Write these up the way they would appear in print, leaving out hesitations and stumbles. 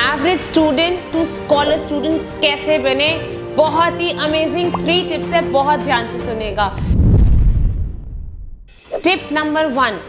Average student to scholar student कैसे बने, बहुत ही अमेजिंग 3 टिप्स है, बहुत ध्यान से सुनेगा। Tip number 1,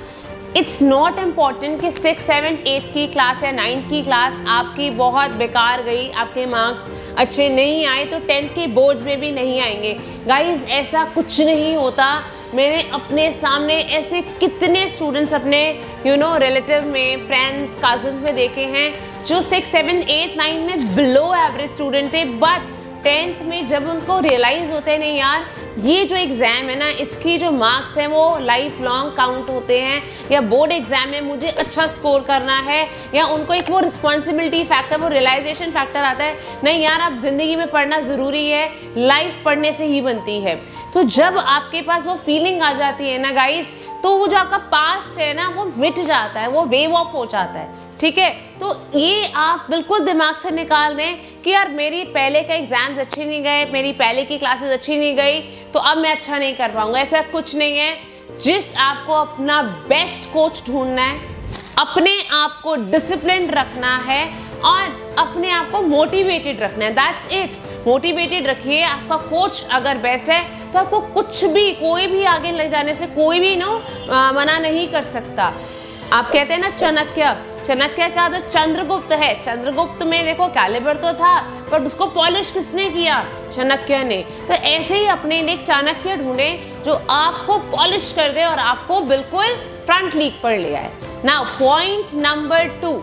it's not important कि 6, 7, 8 की क्लास या 9th की क्लास आपकी बहुत बेकार गई, आपके मार्क्स अच्छे नहीं आए तो 10th के बोर्ड्स में भी नहीं आएंगे। गाइज ऐसा कुछ नहीं होता। मैंने अपने सामने ऐसे कितने स्टूडेंट्स अपने रिलेटिव में, फ्रेंड्स, कजन्स में देखे हैं जो 6, 7, 8, 9 में बिलो एवरेज स्टूडेंट थे, बट 10th में जब उनको रियलाइज़ होते हैं नहीं यार ये जो एग्ज़ाम है ना, इसकी जो मार्क्स हैं वो लाइफ लॉन्ग काउंट होते हैं, या बोर्ड एग्ज़ाम में मुझे अच्छा स्कोर करना है, या उनको एक वो रिस्पॉन्सिबिलिटी फैक्टर, वो रियलाइजेशन फैक्टर आता है नहीं यार अब ज़िंदगी में पढ़ना ज़रूरी है, लाइफ पढ़ने से ही बनती है। तो जब आपके पास वो फीलिंग आ जाती है ना गाइस, तो वो जो आपका पास्ट है ना वो मिट जाता है, वो वेव ऑफ हो जाता है। ठीक है, तो ये आप बिल्कुल दिमाग से निकाल दें कि यार मेरी पहले के एग्जाम्स अच्छे नहीं गए, मेरी पहले की क्लासेस अच्छी नहीं गई तो अब मैं अच्छा नहीं कर पाऊंगा। ऐसा कुछ नहीं है। जस्ट आपको अपना बेस्ट कोच ढूंढना है, अपने आप को डिसिप्लिन रखना है और अपने आप को मोटिवेटेड रखना है। That's it. मोटिवेटेड रखिए। आपका कोच अगर बेस्ट है तो आपको कुछ भी, कोई भी आगे ले जाने से कोई भी मना नहीं कर सकता। आप कहते हैं ना चाणक्य का तो चंद्रगुप्त है, चंद्रगुप्त में देखो कैलिबर तो था पर उसको पॉलिश किसने किया? चाणक्य ने। तो ऐसे ही अपने लिए चाणक्य ढूंढे जो आपको पॉलिश कर दे और आपको बिल्कुल फ्रंट लीग पर ले आए। नाउ पॉइंट नंबर 2,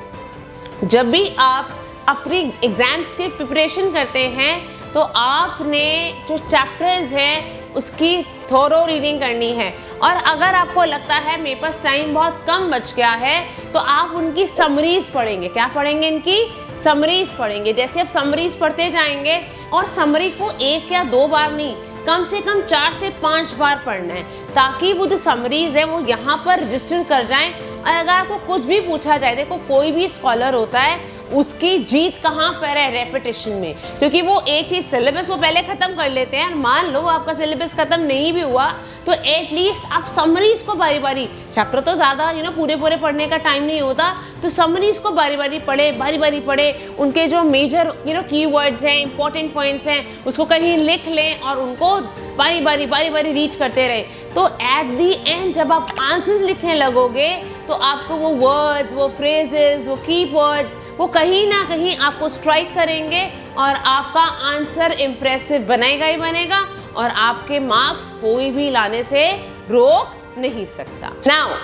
जब भी आप अपनी एग्जाम्स की प्रिपरेशन करते हैं तो आपने जो चैप्टर्स हैं उसकी थोरो रीडिंग करनी है, और अगर आपको लगता है मेरे पास टाइम बहुत कम बच गया है तो आप उनकी समरीज पढ़ेंगे। क्या पढ़ेंगे? इनकी समरीज पढ़ेंगे। जैसे आप समरीज पढ़ते जाएंगे, और समरी को 1 या 2 बार नहीं, कम से कम 4 से 5 बार पढ़ना है, ताकि वो जो समरीज है वो यहाँ पर रजिस्टर कर जाएं। और अगर आपको कुछ भी पूछा जाए, देखो कोई भी स्कॉलर होता है उसकी जीत कहाँ पर है? रेपिटेशन में, क्योंकि वो एक ही सिलेबस वो पहले खत्म कर लेते हैं। मान लो आपका सिलेबस खत्म नहीं भी हुआ तो एटलीस्ट आप समरीज को बारी बारी, चैप्टर तो ज़्यादा पूरे पढ़ने का टाइम नहीं होता, तो समरीज को बारी बारी पढ़े, उनके जो मेजर कीवर्ड्स हैं, इंपॉर्टेंट पॉइंट्स हैं, उसको कहीं लिख लें और उनको बारी बारी रीच करते रहे। तो एट दी एंड जब आप आंसर्स लिखने लगोगे तो आपको वो वर्ड्स, वो फ्रेजेस, वो कीवर्ड्स वो कहीं ना कहीं आपको स्ट्राइक करेंगे और आपका आंसर इम्प्रेसिव बनेगा ही बनेगा, और आपके मार्क्स कोई भी लाने से रोक नहीं सकता। नाउ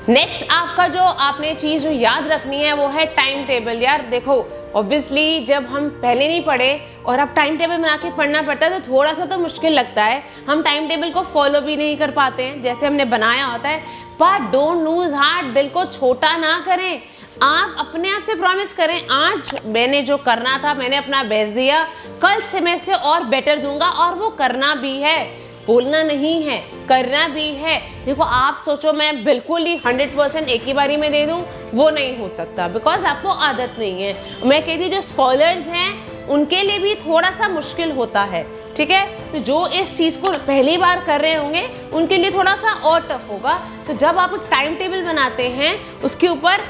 नेक्स्ट आपका जो आपने चीज़ जो याद रखनी है वो है टाइम टेबल। यार देखो ऑब्वियसली जब हम पहले नहीं पढ़े और अब टाइम टेबल बना के पढ़ना पड़ता है तो थोड़ा सा तो मुश्किल लगता है। हम टाइम टेबल को फॉलो भी नहीं कर पाते हैं जैसे हमने बनाया होता है। बट डोंट लूज हार्ट, दिल को छोटा ना करें। आप अपने आप से प्रॉमिस करें, आज मैंने जो करना था मैंने अपना बेस्ट दिया, कल से मैं इससे और बेटर दूंगा, और वो करना भी है, बोलना नहीं है, करना भी है। देखो आप सोचो मैं बिल्कुल ही 100% एक ही बारी में दे दूं, वो नहीं हो सकता, बिकॉज आपको आदत नहीं है। मैं कहती हूँ जो स्कॉलर्स हैं उनके लिए भी थोड़ा सा मुश्किल होता है, ठीक है। तो जो इस चीज़ को पहली बार कर रहे होंगे उनके लिए थोड़ा सा और टफ होगा। तो जब आप टाइम टेबल बनाते हैं उसके ऊपर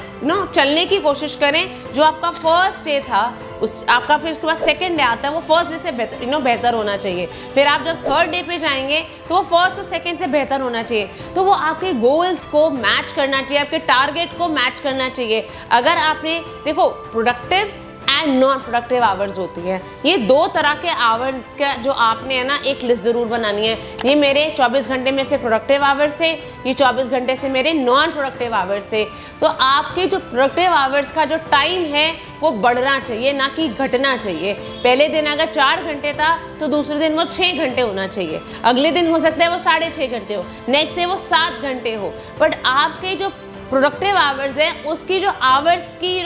चलने की कोशिश करें। जो आपका फर्स्ट डे था उस आपका, फिर उसके बाद सेकंड डे आता है, वो फर्स्ट डे से बेहतर होना चाहिए। फिर आप जब थर्ड डे पे जाएंगे तो वो फर्स्ट और सेकंड से बेहतर होना चाहिए। तो वो आपके गोल्स को मैच करना चाहिए, आपके टारगेट को मैच करना चाहिए। अगर आपने देखो productive and non productive hours होती है, ये 2 तरह के आवर्स का जो आपने है ना एक लिस्ट ज़रूर बनानी है। ये मेरे 24 घंटे में से प्रोडक्टिव आवर्स थे, ये 24 घंटे से मेरे नॉन प्रोडक्टिव आवर्स थे। तो आपके जो प्रोडक्टिव आवर्स का जो टाइम है वो बढ़ना चाहिए, ना कि घटना चाहिए। पहले दिन अगर 4 घंटे था तो दूसरे दिन वो 6 घंटे होना चाहिए, अगले दिन हो सकता है वो 6.5 घंटे हो, नेक्स्ट डे वो 7 घंटे हो। बट आपके जो प्रोडक्टिव आवर्स है उसकी जो आवर्स की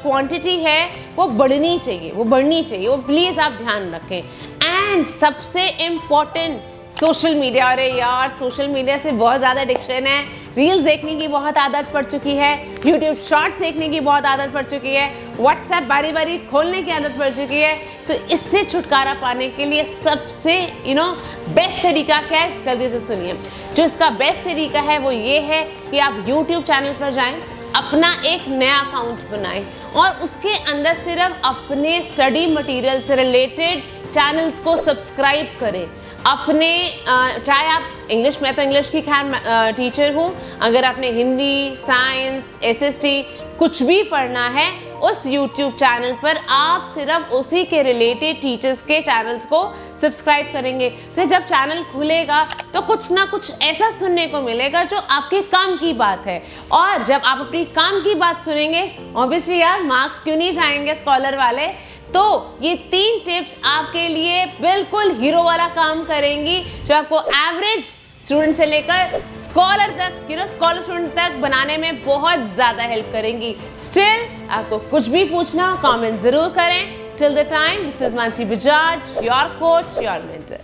क्वांटिटी है वो बढ़नी चाहिए, वो प्लीज़ आप ध्यान रखें। एंड सबसे इम्पॉर्टेंट सोशल मीडिया। अरे यार सोशल मीडिया से बहुत ज़्यादा एडिक्शन है। रील्स देखने की बहुत आदत पड़ चुकी है, यूट्यूब शॉर्ट्स देखने की बहुत आदत पड़ चुकी है, व्हाट्सएप बारी बारी खोलने की आदत पड़ चुकी है। तो इससे छुटकारा पाने के लिए सबसे बेस्ट तरीका क्या है, जल्दी से सुनिए। जो इसका बेस्ट तरीका है वो ये है कि आप यूट्यूब चैनल पर जाएं, अपना एक नया अकाउंट बनाएं और उसके अंदर सिर्फ अपने स्टडी मटेरियल से रिलेटेड चैनल्स को सब्सक्राइब करें। अपने चाहे आप इंग्लिश, मैं तो इंग्लिश की खैर टीचर हूँ, अगर आपने हिंदी, साइंस, एसएसटी कुछ भी पढ़ना है, उस YouTube चैनल पर आप सिर्फ उसी के रिलेटेड टीचर्स के चैनल्स को सब्सक्राइब करेंगे तो जब चैनल खुलेगा तो कुछ ना कुछ ऐसा सुनने को मिलेगा जो आपके काम की बात है। और जब आप अपनी काम की बात सुनेंगे, ऑब्वियसली यार मार्क्स क्यों नहीं जाएंगे स्कॉलर वाले। तो ये 3 टिप्स आपके लिए बिल्कुल हीरो वाला काम करेंगी, जो आपको एवरेज स्टूडेंट से लेकर स्कॉलर तक, स्कॉलर स्टूडेंट तक बनाने में बहुत ज्यादा हेल्प करेंगी। स्टिल आपको कुछ भी पूछना हो कमेंट जरूर करें। Till the time, this is Mansi Bajaj, your coach, your mentor.